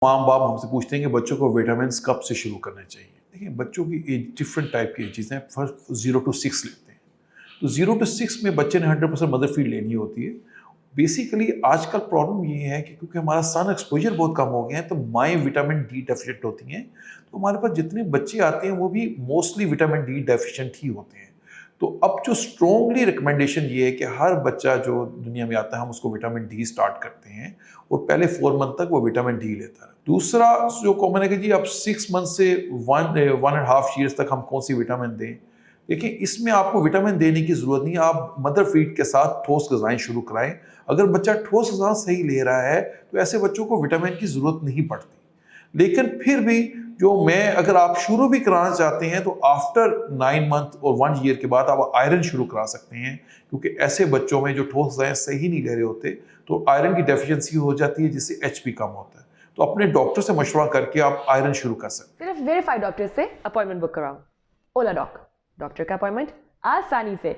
माँ बाप हमसे पूछते हैं कि बच्चों को विटामिन कब से शुरू करने चाहिए। देखिए, बच्चों की एज डिफरेंट टाइप की एजेस हैं। फर्स्ट 0 to 6 लेते हैं, तो 0 to 6 में बच्चे ने 100% मदर फीड लेनी होती है। बेसिकली आजकल प्रॉब्लम ये है कि क्योंकि हमारा सन एक्सपोजर बहुत कम हो गया है, तो माएँ विटामिन डी डेफिशिएंट होती हैं। तो हमारे पास जितने बच्चे आते हैं वो भी मोस्टली विटामिन डी डेफिशिएंट ही होते हैं। तो अब जो स्ट्रॉन्गली रिकमेंडेशन ये है कि हर बच्चा जो दुनिया में आता है हम उसको विटामिन डी स्टार्ट करते हैं और पहले 4 मंथ तक वो विटामिन डी लेता है। दूसरा जो कॉमन है कि जी आप 6 मंथ से 1.5 ईयर्स तक हम कौन सी विटामिन दें। देखिए, इसमें आपको विटामिन देने की ज़रूरत नहीं है, आप मदर फीड के साथ ठोस ग़िज़ाएँ शुरू कराएँ। अगर बच्चा ठोस ग़िज़ा सही ले रहा है, तो ऐसे बच्चों को विटामिन की ज़रूरत नहीं पड़ती। लेकिन फिर भी अगर आप शुरू भी कराना चाहते हैं, तो आफ्टर 9 मंथ और 1 ईयर के बाद आप आयरन शुरू करा सकते हैं, क्योंकि ऐसे बच्चों में जो ठोस ग़िज़ाएँ सही नहीं ले रहे होते, तो आयरन की डेफिशिएंसी हो जाती है, जिससे एचपी कम होता है। तो अपने डॉक्टर से मशवरा करके आप आयरन शुरू कर सकते हैं। सिर्फ वेरीफाइड डॉक्टर से अपॉइंटमेंट बुक कराओ। ओला डॉक, डॉक्टर का अपॉइंटमेंट आसानी से।